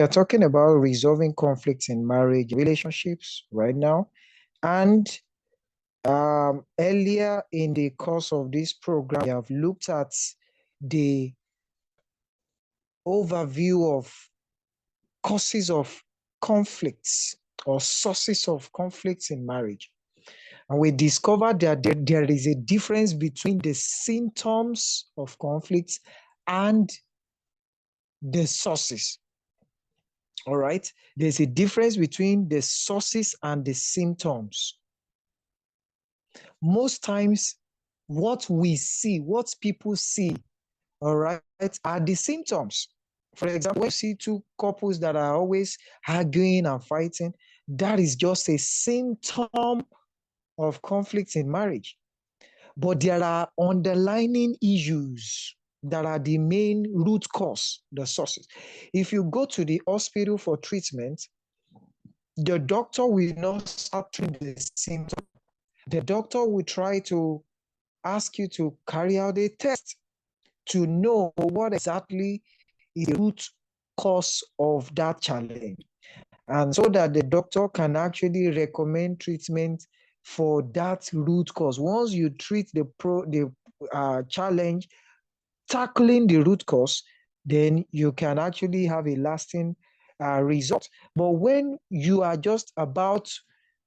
are talking about resolving conflicts in marriage relationships right now. And earlier in the course of this program, we have looked at the overview of causes of conflicts or sources of conflicts in marriage. And we discovered that there is a difference between the symptoms of conflicts and the sources. All right. There's a difference between the sources and the symptoms. Most times, what we see, what people see, all right, are the symptoms. For example, when you see two couples that are always arguing and fighting, that is just a symptom of conflicts in marriage. But there are underlying issues that are the main root cause, the sources. If you go to the hospital for treatment, the doctor will not start treating the symptom. The doctor will try to ask you to carry out a test to know what exactly is the root cause of that challenge. And so that the doctor can actually recommend treatment for that root cause. Once you treat the challenge, tackling the root cause, then you can actually have a lasting result. But when you are just about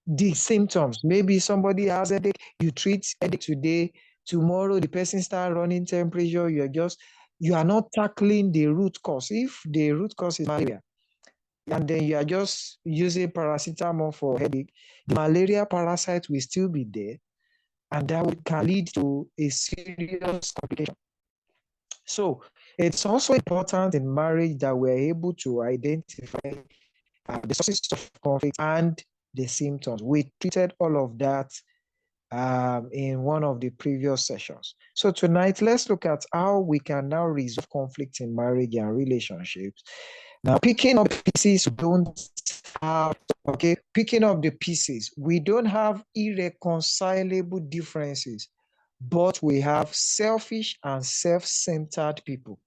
the symptoms, maybe somebody has a headache, you treat headache today, tomorrow the person start running temperature, you are not tackling the root cause. If the root cause is malaria, and then you are just using paracetamol for headache, the malaria parasite will still be there, and that can lead to a serious complication. So it's also important in marriage that we're able to identify the sources of conflict and the symptoms. We treated all of that in one of the previous sessions. So tonight, let's look at how we can now resolve conflict in marriage and relationships. Now, picking up pieces, picking up the pieces, we don't have irreconcilable differences, but we have selfish and self-centered people.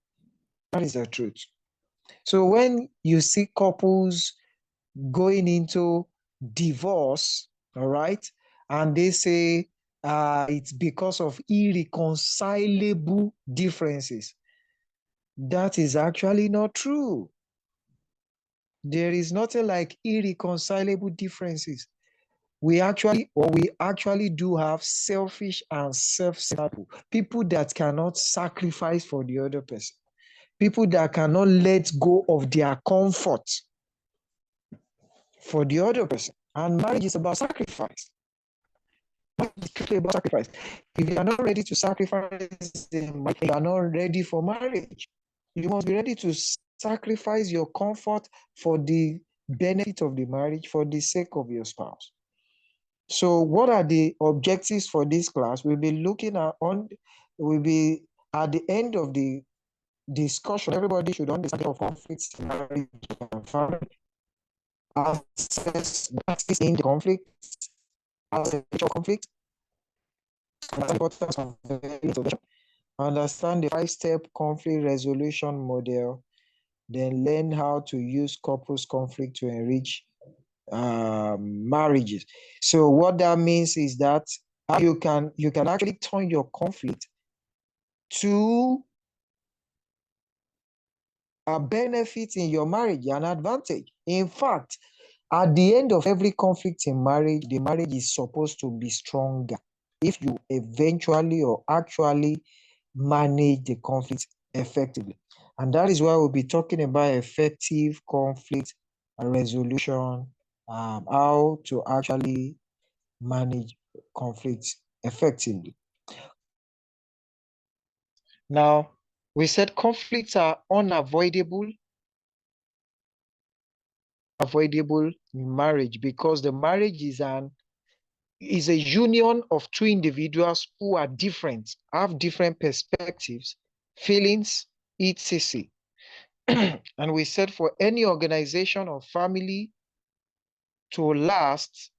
That is the truth. So when you see couples going into divorce, all right, and they say it's because of irreconcilable differences, that is actually not true. There is nothing like irreconcilable differences. We actually do have selfish and self-centered people that cannot sacrifice for the other person, people that cannot let go of their comfort for the other person. And marriage is about sacrifice. It's strictly about sacrifice. If you are not ready to sacrifice, you are not ready for marriage. You must be ready to sacrifice your comfort for the benefit of the marriage, for the sake of your spouse. So what are the objectives for this class? We'll be at the end of the discussion, everybody should understand of conflicts in marriage and family, assess practice in the conflict, assess the conflict, understand the importance of intervention, understand the 5-step conflict resolution model, then learn how to use couples conflict to enrich marriages. So what that means is that you can actually turn your conflict to a benefit in your marriage, an advantage. In fact, at the end of every conflict in marriage, the marriage is supposed to be stronger if you eventually or actually manage the conflict effectively. And that is why we'll be talking about effective conflict resolution, how to actually manage conflicts effectively. Now, we said conflicts are unavoidable in marriage because the marriage is a union of two individuals who are different, have different perspectives, feelings, etc. And we said for any organization or family to last,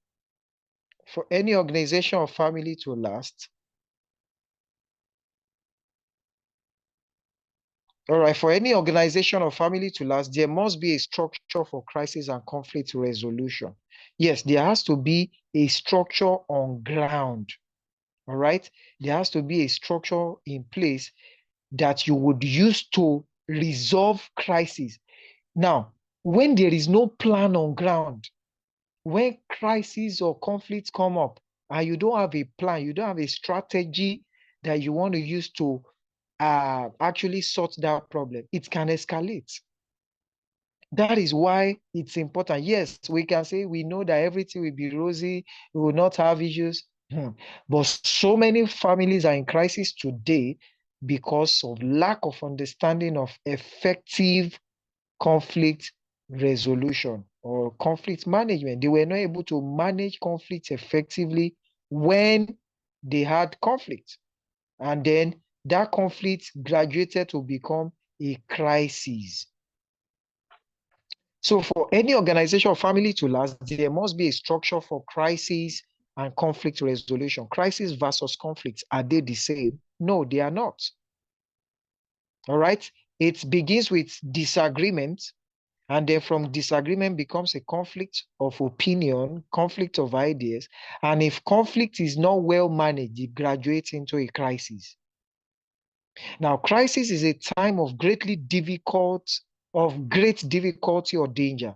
All right, for any organization or family to last, there must be a structure for crisis and conflict resolution. Yes, there has to be a structure on ground. All right, there has to be a structure in place that you would use to resolve crisis. Now, when there is no plan on ground, when crises or conflicts come up and you don't have a plan, you don't have a strategy that you want to use to actually sort that problem, it can escalate. That is why it's important. Yes, we can say we know that everything will be rosy, we will not have issues. But so many families are in crisis today because of lack of understanding of effective conflict resolution or conflict management. They were not able to manage conflict effectively when they had conflict. And then that conflict graduated to become a crisis. So for any organization or family to last, there must be a structure for crisis and conflict resolution. Crisis versus conflict, are they the same? No, they are not. All right. It begins with disagreement, and then from disagreement becomes a conflict of opinion, conflict of ideas. And if conflict is not well managed, it graduates into a crisis. Now, crisis is a time of great difficulty or danger.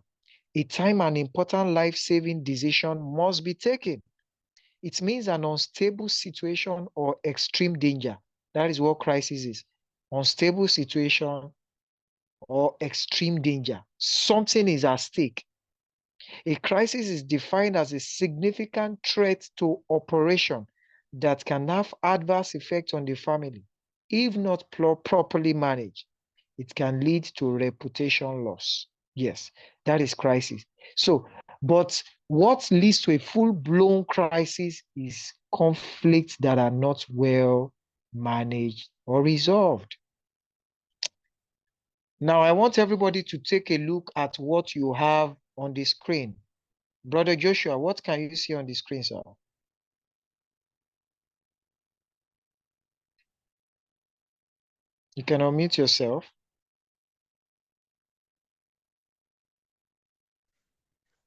A time an important life-saving decision must be taken. It means an unstable situation or extreme danger. That is what crisis is. Unstable situation or extreme danger. Something is at stake. A crisis is defined as a significant threat to operation that can have adverse effects on the family. If not properly managed, it can lead to reputation loss. Yes, that is crisis. So, but what leads to a full-blown crisis is conflicts that are not well managed or resolved. Now, I want everybody to take a look at what you have on the screen. Brother Joshua, what can you see on the screen, sir? You can unmute yourself.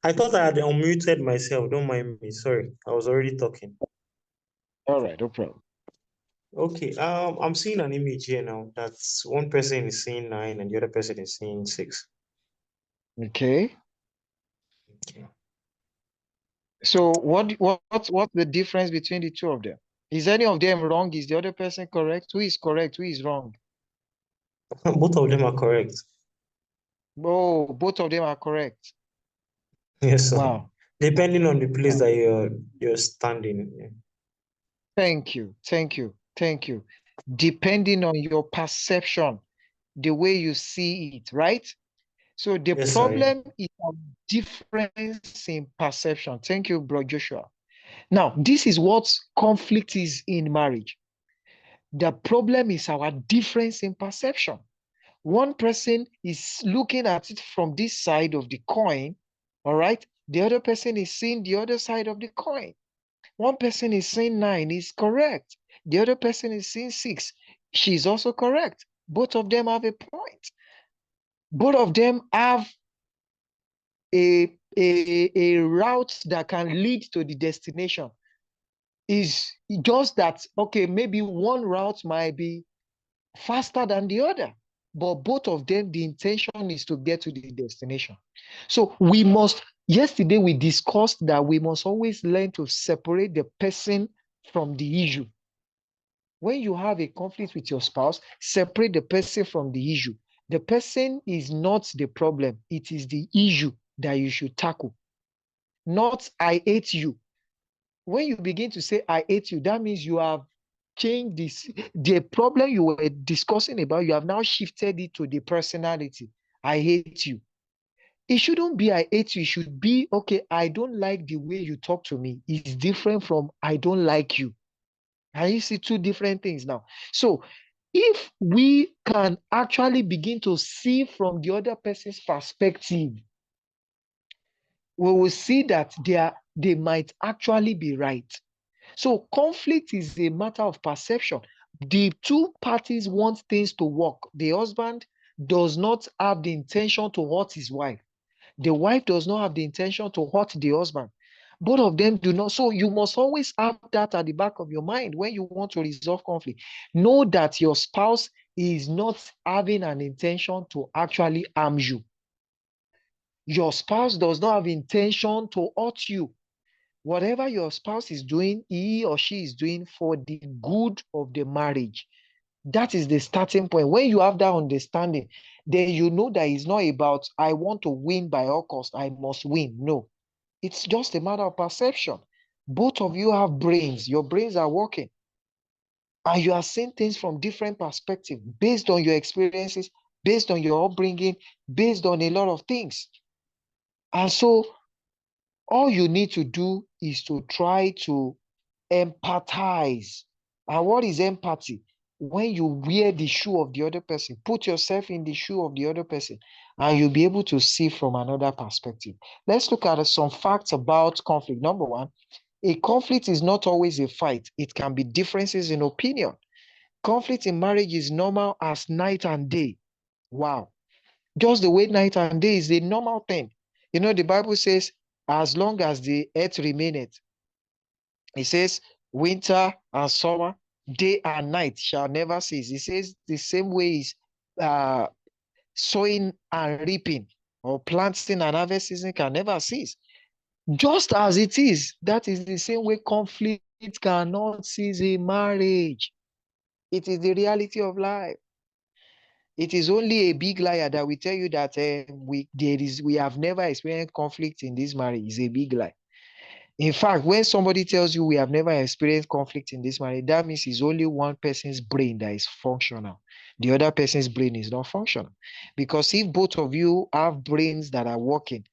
I thought I had unmuted myself. Don't mind me. Sorry. I was already talking. All right, no problem. Okay. I'm seeing an image here now. That's one person is seeing 9 and the other person is seeing 6. Okay. Okay. So what's the difference between the two of them? Is any of them wrong? Is the other person correct? Who is correct? Who is wrong? Both of them are correct. Oh, both of them are correct. Yes, sir. Wow. Depending on the place Wow. that you're standing. Yeah. Thank you. Thank you. Thank you. Depending on your perception, the way you see it, right? So the Yes, sir. Yeah. problem is a difference in perception. Thank you, bro Joshua. Now, this is what conflict is in marriage. The problem is our difference in perception. One person is looking at it from this side of the coin, all right? The other person is seeing the other side of the coin. One person is saying 9 is correct. The other person is saying 6. She's also correct. Both of them have a point. Both of them have a route that can lead to the destination. Is just that, okay, maybe one route might be faster than the other, but both of them, the intention is to get to the destination. So yesterday we discussed that we must always learn to separate the person from the issue. When you have a conflict with your spouse, separate the person from the issue. The person is not the problem. It is the issue that you should tackle. Not I hate you. When you begin to say I hate you, that means you have changed the problem you were discussing about, you have now shifted it to the personality. I hate you. It shouldn't be I hate you. It should be, okay, I don't like the way you talk to me. It's different from I don't like you. And you see two different things now. So if we can actually begin to see from the other person's perspective, we will see that they might actually be right. So conflict is a matter of perception, The two parties want things to work. The husband does not have the intention to hurt his wife. The wife does not have the intention to hurt the husband. Both of them do not. So you must always have that at the back of your mind when you want to resolve conflict. Know that your spouse is not having an intention to actually harm you. Your spouse does not have intention to hurt you. Whatever your spouse is doing, he or she is doing for the good of the marriage. That is the starting point. When you have that understanding, then you know that it's not about, I want to win by all costs, I must win. No, it's just a matter of perception. Both of you have brains, your brains are working, and you are seeing things from different perspectives based on your experiences, based on your upbringing, based on a lot of things. And so all you need to do is to try to empathize. And what is empathy? When you wear the shoe of the other person, put yourself in the shoe of the other person, and you'll be able to see from another perspective. Let's look at some facts about conflict. Number one, a conflict is not always a fight. It can be differences in opinion. Conflict in marriage is normal as night and day. Wow. Just the way night and day is a normal thing. You know, the Bible says, as long as the earth remaineth, it says, winter and summer, day and night shall never cease. It says the same way is uh, sowing and reaping, or planting and harvest season can never cease. Just as it is, that is the same way conflict cannot cease in marriage. It is the reality of life. It is only a big liar that will tell you that we have never experienced conflict in this marriage. It's a big lie. In fact, when somebody tells you we have never experienced conflict in this marriage, that means it's only one person's brain that is functional. The other person's brain is not functional. Because if both of you have brains that are working,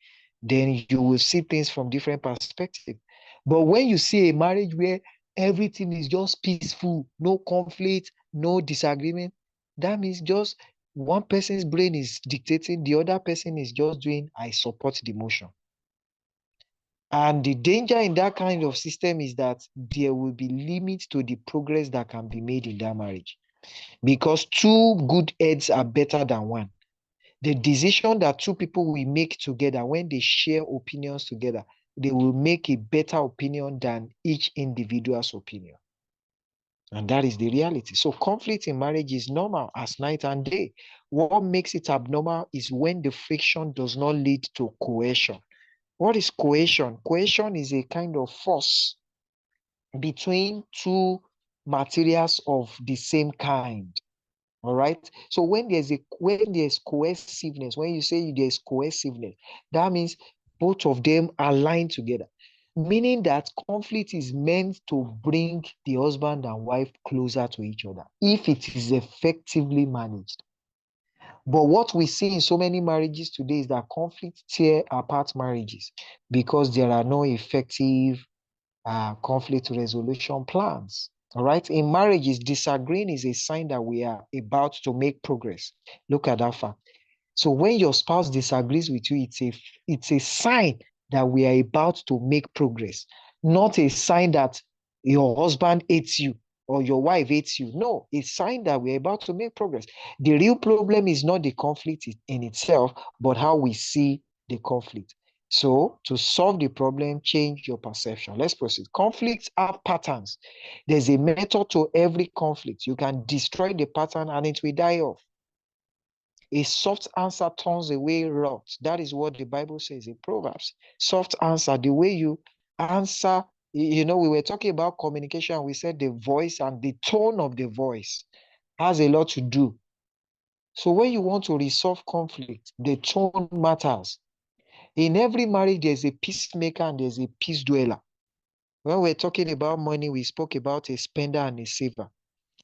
then you will see things from different perspectives. But when you see a marriage where everything is just peaceful, no conflict, no disagreement, that means just one person's brain is dictating, the other person is just doing, I support the motion. And the danger in that kind of system is that there will be limits to the progress that can be made in that marriage. Because two good heads are better than one. The decision that two people will make together, when they share opinions together, they will make a better opinion than each individual's opinion. And that is the reality. So conflict in marriage is normal as night and day. What makes it abnormal is when the friction does not lead to coercion. What is coercion? Coercion is a kind of force between two materials of the same kind. All right. So when there's cohesiveness, when you say there's cohesiveness, that means both of them align together. Meaning that conflict is meant to bring the husband and wife closer to each other if it is effectively managed. But what we see in so many marriages today is that conflict tear apart marriages because there are no effective conflict resolution plans. All right. In marriages, disagreeing is a sign that we are about to make progress. Look at that fact. So when your spouse disagrees with you, it's a sign that we are about to make progress, not a sign that your husband hates you or your wife hates you. No, it's a sign that we're about to make progress. The real problem is not the conflict in itself, but how we see the conflict. So to solve the problem, change your perception. Let's proceed. Conflicts have patterns. There's a method to every conflict. You can destroy the pattern and it will die off. A soft answer turns away wrath. That is what the Bible says in Proverbs. Soft answer, the way you answer, we were talking about communication. We said the voice and the tone of the voice has a lot to do. So when you want to resolve conflict, the tone matters. In every marriage, there's a peacemaker and there's a peace dweller. When we're talking about money, we spoke about a spender and a saver.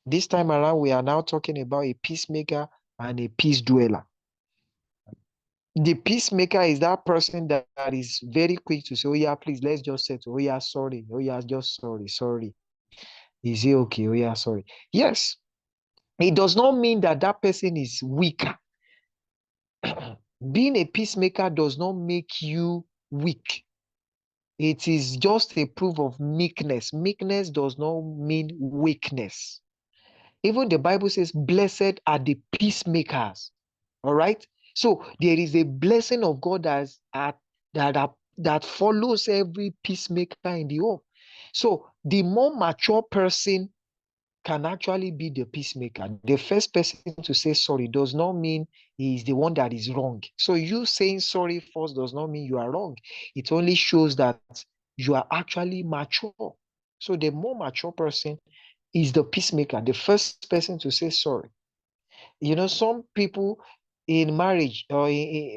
This time around, we are now talking about a peacemaker and a peace dweller. The peacemaker is that person that is very quick to say, oh yeah, please, let's just settle. Oh yeah, sorry. Oh yeah, just sorry. Is it okay? Oh yeah, sorry. Yes, it does not mean that that person is weaker. Being a peacemaker does not make you weak. It is just a proof of meekness. Meekness does not mean weakness. Even the Bible says, blessed are the peacemakers. All right. So there is a blessing of God that follows every peacemaker in the home. So the more mature person can actually be the peacemaker. The first person to say sorry does not mean he is the one that is wrong. So you saying sorry first does not mean you are wrong. It only shows that you are actually mature. So the more mature person is the peacemaker, the first person to say sorry. Some people in marriage or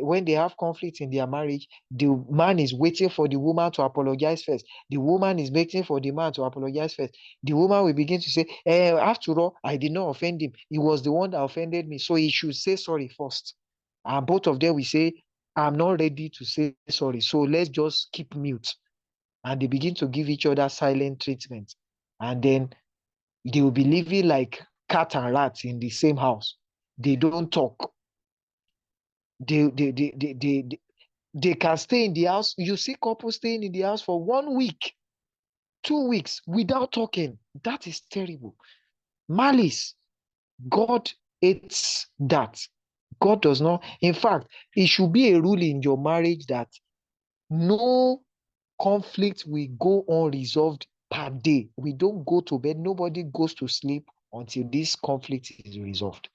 when they have conflict in their marriage, the man is waiting for the woman to apologize first. The woman is waiting for the man to apologize first. The woman will begin to say, after all, I did not offend him. He was the one that offended me. So he should say sorry first. And both of them will say, I'm not ready to say sorry. So let's just keep mute. And they begin to give each other silent treatment. And then they will be living like cat and rat in the same house. They don't talk. They can stay in the house. You see couples staying in the house for 1 week, 2 weeks without talking. That is terrible. Malice. God hates that. God does not. In fact, it should be a rule in your marriage that no conflict will go unresolved per day. We don't go to bed. Nobody goes to sleep until this conflict is resolved.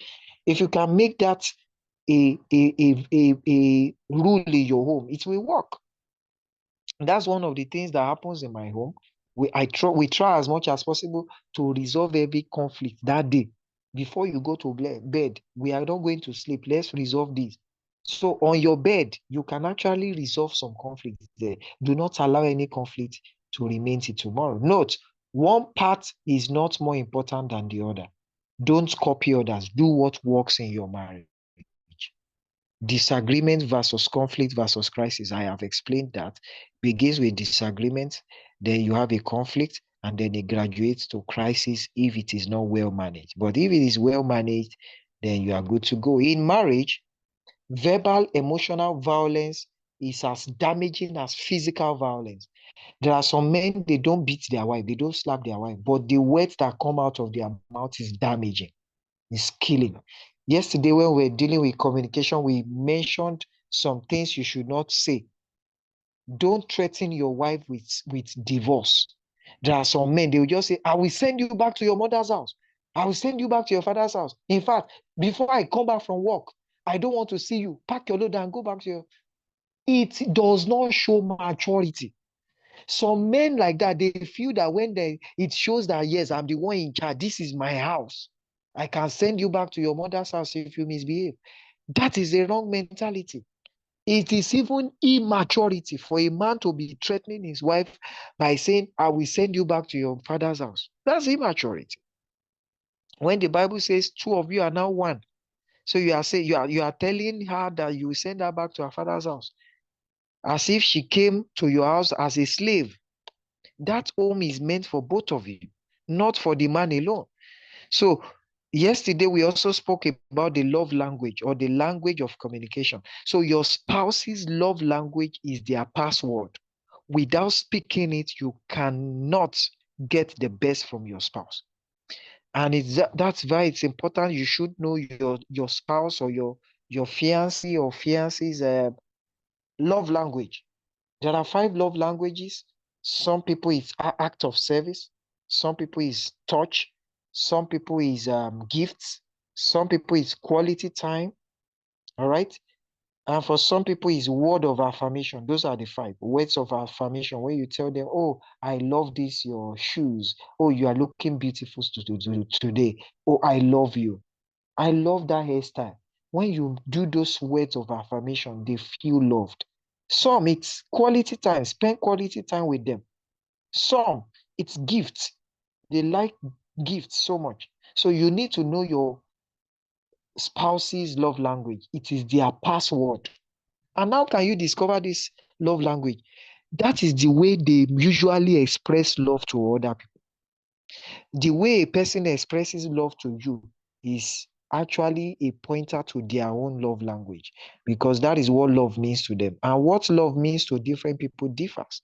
If you can make that a rule in your home, it will work. That's one of the things that happens in my home. We try as much as possible to resolve every conflict that day. Before you go to bed, we are not going to sleep. Let's resolve this. So on your bed, you can actually resolve some conflicts there. Do not allow any conflict to remain till tomorrow. Note, one part is not more important than the other. Don't copy others. Do what works in your marriage. Disagreement versus conflict versus crisis. I have explained that. Begins with disagreement, then you have a conflict, and then it graduates to crisis if it is not well managed. But if it is well managed, then you are good to go. In marriage, verbal emotional violence is as damaging as physical violence. There are some men, they don't beat their wife, they don't slap their wife, but the words that come out of their mouth is damaging, is killing. Yesterday, when we were dealing with communication, we mentioned some things you should not say. Don't threaten your wife with divorce. There are some men, they will just say, I will send you back to your mother's house. I will send you back to your father's house. In fact, before I come back from work, I don't want to see you. Pack your load and go back to your. It does not show maturity. Some men like that, they feel that it shows that, yes, I'm the one in charge. This is my house. I can send you back to your mother's house if you misbehave. That is a wrong mentality. It is even immaturity for a man to be threatening his wife by saying, I will send you back to your father's house. That's immaturity. When the Bible says two of you are now one, so you are saying you are telling her that you will send her back to her father's house, as if she came to your house as a slave. That home is meant for both of you, not for the man alone. So yesterday we also spoke about the love language or the language of communication. So your spouse's love language is their password. Without speaking it, you cannot get the best from your spouse. And that's why it's important. You should know your spouse or your fiancé or fiancé's love language. There are 5 love languages. Some people it's act of service. Some people is touch. Some people is gifts. Some people is quality time. All right. And for some people is word of affirmation. Those are the 5 words of affirmation. When you tell them, "Oh, I love this your shoes. Oh, you are looking beautiful today. Oh, I love you. I love that hairstyle." When you do those words of affirmation, they feel loved. Some, it's quality time, spend quality time with them. Some, it's gifts. They like gifts so much. So you need to know your spouse's love language. It is their password. And how can you discover this love language? That is the way they usually express love to other people. The way a person expresses love to you is actually a pointer to their own love language, because that is what love means to them. And what love means to different people differs.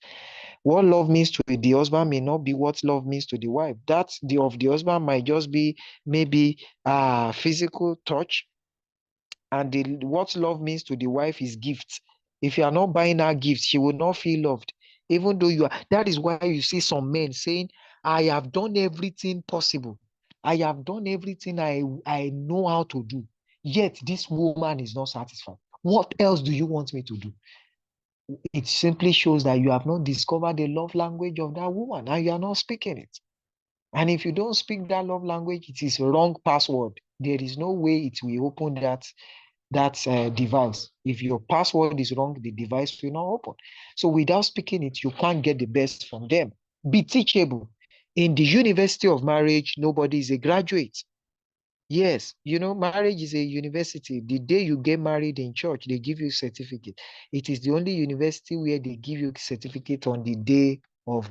What love means to the husband may not be what love means to the wife. That the of the husband might just be maybe physical touch, and what love means to the wife is gifts. If you are not buying her gifts, she will not feel loved. Even though you are, that is why you see some men saying, I have done everything possible. I have done everything I know how to do. Yet this woman is not satisfied. What else do you want me to do? It simply shows that you have not discovered the love language of that woman and you are not speaking it. And if you don't speak that love language, it is a wrong password. There is no way it will open that device. If your password is wrong, the device will not open. So without speaking it, you can't get the best from them. Be teachable. In the university of marriage, nobody is a graduate. Yes, marriage is a university. The day you get married in church, they give you a certificate. It is the only university where they give you a certificate on the day of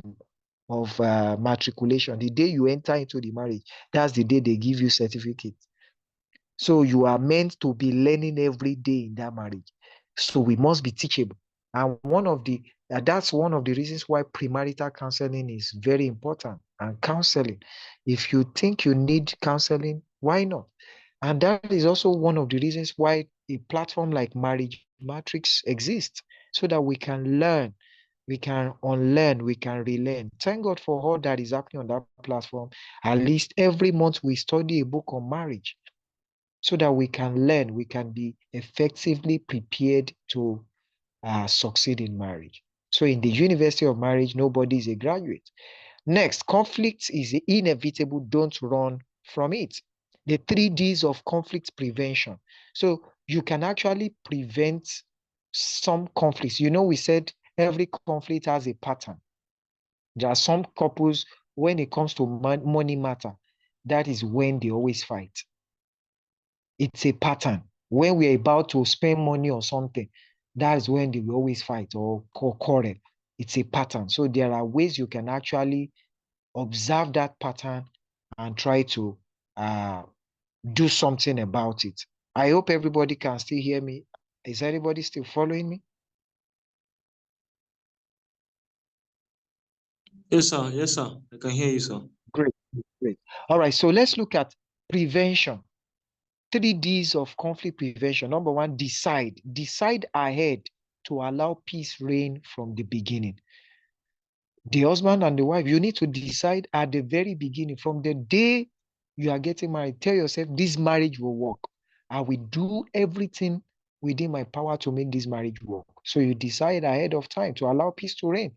matriculation. The day you enter into the marriage, that's the day they give you certificate. So you are meant to be learning every day in that marriage. So we must be teachable. And that's one of the reasons why premarital counseling is very important. And counseling, if you think you need counseling, why not? And that is also one of the reasons why a platform like Marriage Matrix exists, so that we can learn, we can unlearn, we can relearn. Thank God for all that is happening on that platform. At least every month we study a book on marriage, so that we can learn, we can be effectively prepared to succeed in marriage. So in the University of Marriage, nobody is a graduate. Next, conflict is inevitable. Don't run from it. The 3 Ds of conflict prevention. So you can actually prevent some conflicts. We said every conflict has a pattern. There are some couples, when it comes to money matter, that is when they always fight. It's a pattern. When we're about to spend money on something, that's when they will always fight or quarrel. It's a pattern. So there are ways you can actually observe that pattern and try to uh, do something about it. I hope everybody can still hear me. Is anybody still following me? Yes, sir. Yes, sir. I can hear you, sir. Great, great. All right, so let's look at prevention. 3 Ds of conflict prevention. Number one, decide. Decide ahead to allow peace reign from the beginning. The husband and the wife, you need to decide at the very beginning, from the day you are getting married. Tell yourself, this marriage will work. I will do everything within my power to make this marriage work. So you decide ahead of time to allow peace to reign.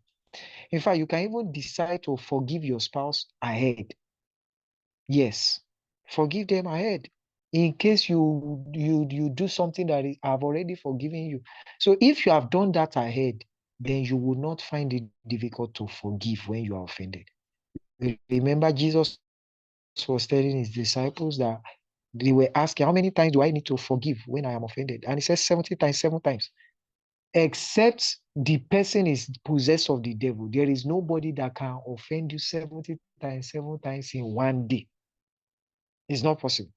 In fact, you can even decide to forgive your spouse ahead. Yes, forgive them ahead. In case you do something that I've already forgiven you. So if you have done that ahead, then you will not find it difficult to forgive when you are offended. Remember, Jesus was telling his disciples that they were asking, how many times do I need to forgive when I am offended? And he says 70 times, 7 times. Except the person is possessed of the devil. There is nobody that can offend you 70 times, 7 times in one day. It's not possible,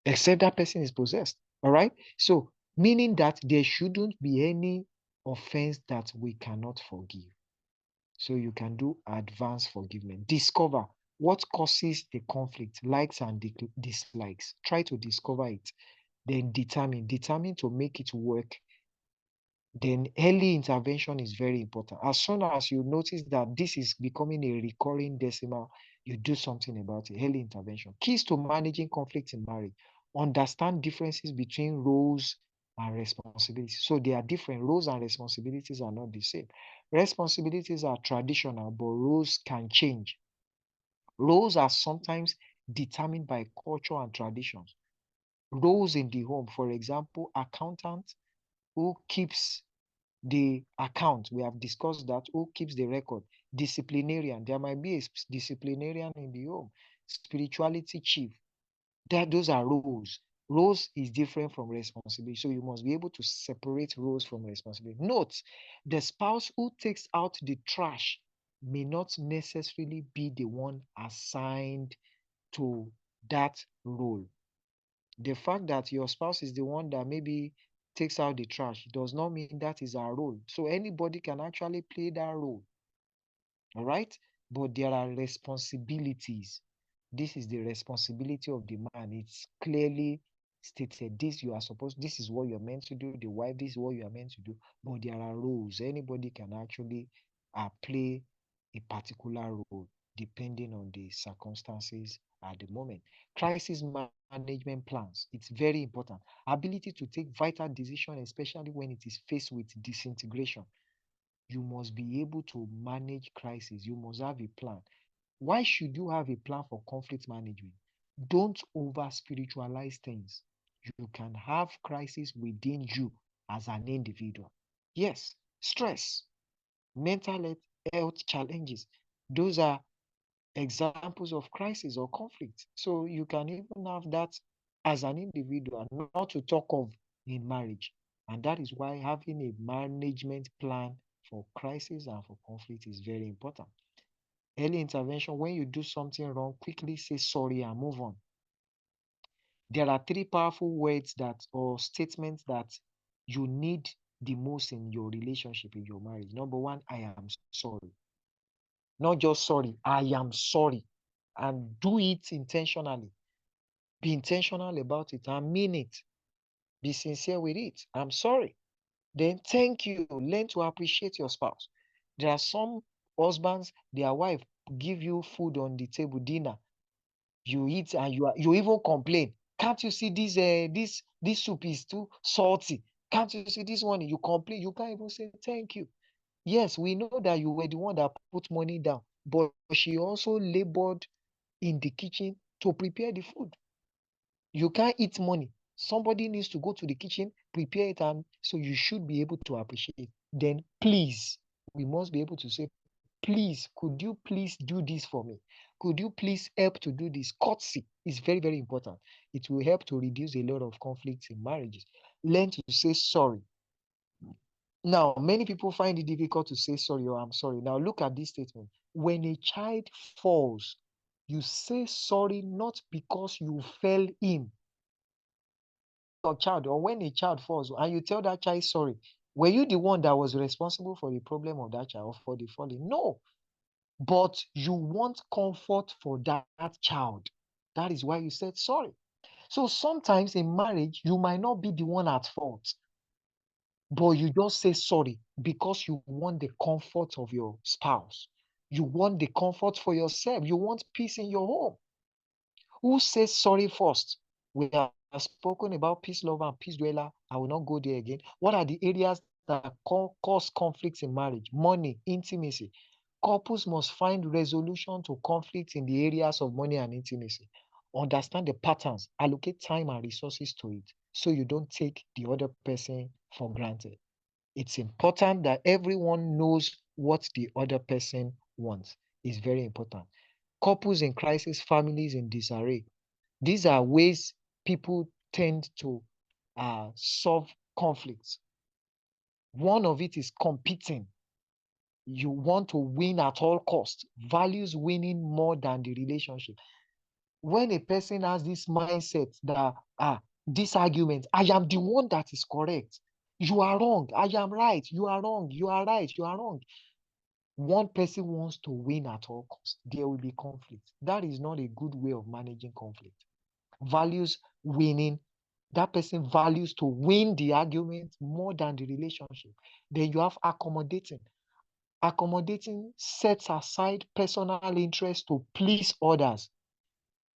except that person is possessed. All right. So, meaning that there shouldn't be any offense that we cannot forgive. So, you can do advanced forgiveness. Discover what causes the conflict, likes and dislikes. Try to discover it. Then determine to make it work. Then early intervention is very important. As soon as you notice that this is becoming a recurring decimal, you do something about it. Early intervention. Keys to managing conflict in marriage. Understand differences between roles and responsibilities. So they are different. Roles and responsibilities are not the same. Responsibilities are traditional, but roles can change. Roles are sometimes determined by culture and traditions. Roles in the home, for example, accountant who keeps the account. We have discussed that. Who keeps the record? Disciplinarian. There might be a disciplinarian in the home. Spirituality chief. Those are roles. Roles is different from responsibility. So you must be able to separate roles from responsibility. Note, the spouse who takes out the trash may not necessarily be the one assigned to that role. The fact that your spouse is the one that maybe takes out the trash does not mean that is our role. So anybody can actually play that role. All right. But there are responsibilities. This is the responsibility of the man. It's clearly stated this you are supposed, this is what you're meant to do. The wife, this is what you are meant to do. But there are roles. Anybody can actually play a particular role depending on the circumstances at the moment. Crisis management plans. It's very important. Ability to take vital decisions, especially when it is faced with disintegration. You must be able to manage crisis. You must have a plan. Why should you have a plan for conflict management? Don't over spiritualize things. You can have crisis within you as an individual. Yes, stress, mental health challenges. Those are examples of crisis or conflict. So you can even have that as an individual, not to talk of in marriage. And that is why having a management plan for crisis and for conflict is very important. Early intervention, when you do something wrong, quickly say sorry and move on. There are three powerful words that or statements that you need the most in your relationship, in your marriage. Number one, I am sorry. Not just sorry, I am sorry. And do it intentionally. Be intentional about it and mean it. Be sincere with it. I'm sorry. Then thank you. Learn to appreciate your spouse. There are some husbands, their wife give you food on the table, dinner. You eat and you even complain. Can't you see this soup is too salty? Can't you see this one? You complain. You can't even say thank you. Yes, we know that you were the one that put money down, but she also labored in the kitchen to prepare the food. You can't eat money. Somebody needs to go to the kitchen, prepare it, and so you should be able to appreciate. Then please, we must be able to say, please, could you please do this for me? Could you please help to do this? Courtesy is very, very important. It will help to reduce a lot of conflicts in marriages. Learn to say sorry. Now, many people find it difficult to say sorry or I'm sorry. Now, look at this statement. When a child falls, you say sorry not because you fell in. Your child, or when a child falls and you tell that child sorry, were you the one that was responsible for the problem of that child or for the falling? No, but you want comfort for that child. That is why you said sorry. So sometimes in marriage, you might not be the one at fault, but you just say sorry because you want the comfort of your spouse. You want the comfort for yourself. You want peace in your home. Who says sorry first? We have spoken about peace lover and peace dweller. I will not go there again. What are the areas that cause conflicts in marriage? Money, intimacy. Couples must find resolution to conflict in the areas of money and intimacy. Understand the patterns, allocate time and resources to it so you don't take the other person for granted. It's important that everyone knows what the other person wants. It's very important. Couples in crisis, families in disarray. These are ways people tend to solve conflicts. One of it is competing. You want to win at all costs, values winning more than the relationship. When a person has this mindset that this argument, I am the one that is correct. You are wrong. I am right. You are wrong. You are right. You are wrong. One person wants to win at all costs. There will be conflict. That is not a good way of managing conflict. Values winning. That person values to win the argument more than the relationship. Then you have accommodating. Accommodating sets aside personal interest to please others.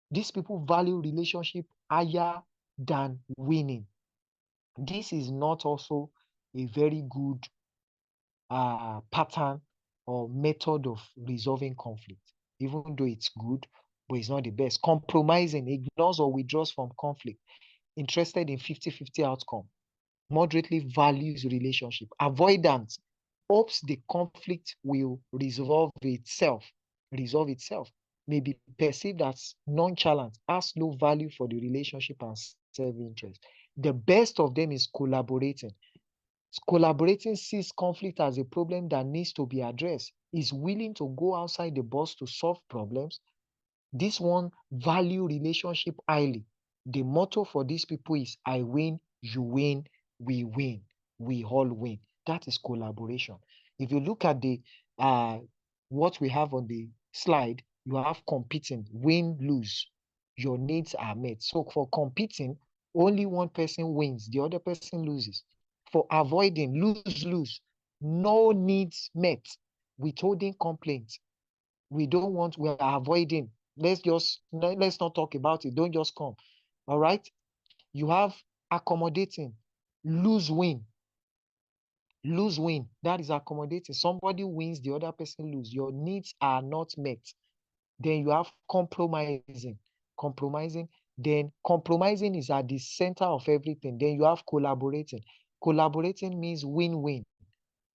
These people value relationship higher than winning. This is not also a very good pattern or method of resolving conflict, even though it's good, but it's not the best. Compromising, ignores or withdraws from conflict, interested in 50-50 outcome, moderately values relationship, avoidance, hopes the conflict will resolve itself, may be perceived as nonchalant, has low value for the relationship and self-interest. The best of them is collaborating. Collaborating sees conflict as a problem that needs to be addressed, is willing to go outside the box to solve problems. This one value relationship highly. The motto for these people is I win, you win, we all win. That is collaboration. If you look at the what we have on the slide, you have competing, win, lose. Your needs are met. So for competing, only one person wins, the other person loses. For avoiding, lose, lose, no needs met, withholding complaints. We don't want, we are avoiding. Let's not talk about it. Don't just come. All right. You have accommodating, lose win, lose win. That is accommodating. Somebody wins, the other person lose. Your needs are not met. Then you have compromising. Compromising. Then compromising is at the center of everything. Then you have collaborating. Collaborating means win-win.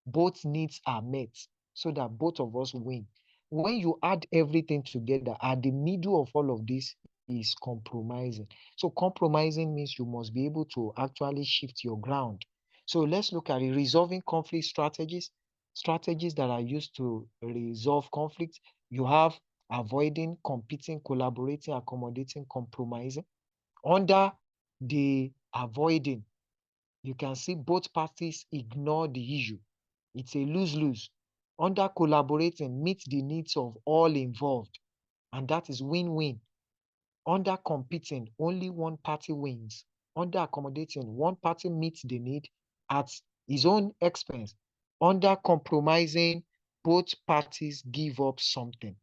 Both needs are met so that both of us win. When you add everything together, at the middle of all of this is compromising. So compromising means you must be able to actually shift your ground. So let's look at it. Resolving conflict strategies, strategies that are used to resolve conflict. You have avoiding, competing, collaborating, accommodating, compromising. Under the avoiding, you can see both parties ignore the issue. It's a lose-lose. Under collaborating, meet the needs of all involved, and that is win-win. Under competing, only one party wins. Under accommodating, one party meets the need at his own expense. Under compromising, both parties give up something.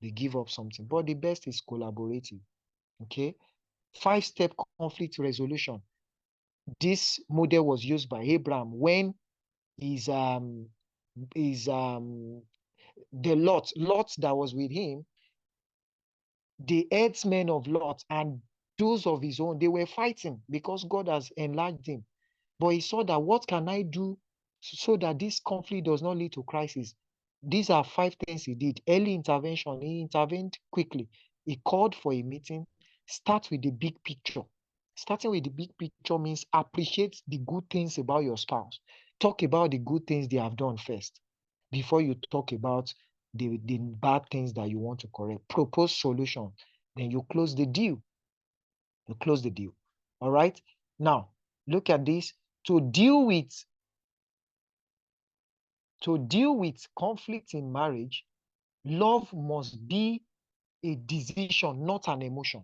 They give up something. But the best is collaborative. Okay. 5-step conflict resolution. This model was used by Abraham when his his the Lot that was with him, the herdsmen of Lot and those of his own, they were fighting because God has enlarged him. But he saw that what can I do so that this conflict does not lead to crisis? These are 5 things he did. Early intervention, he intervened quickly. He called for a meeting. Start with the big picture. Starting with the big picture means appreciate the good things about your spouse. Talk about the good things they have done first before you talk about the bad things that you want to correct. Propose solution. Then you close the deal. You close the deal. All right. Now, look at this. To deal with conflict in marriage, love must be a decision, not an emotion.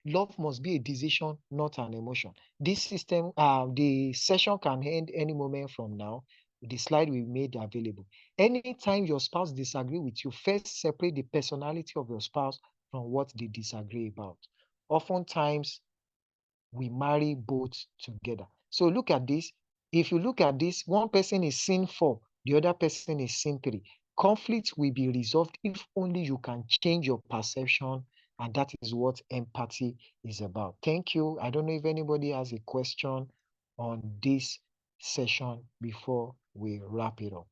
Love must be a decision, not an emotion. This system, the session can end any moment from now. The slide we made available. Anytime your spouse disagree with you, first separate the personality of your spouse from what they disagree about. Oftentimes, we marry both together. So look at this. If you look at this, one person is sin 4, the other person is sin 3. Conflict will be resolved if only you can change your perception, and that is what empathy is about. Thank you. I don't know if anybody has a question on this session before we wrap it up.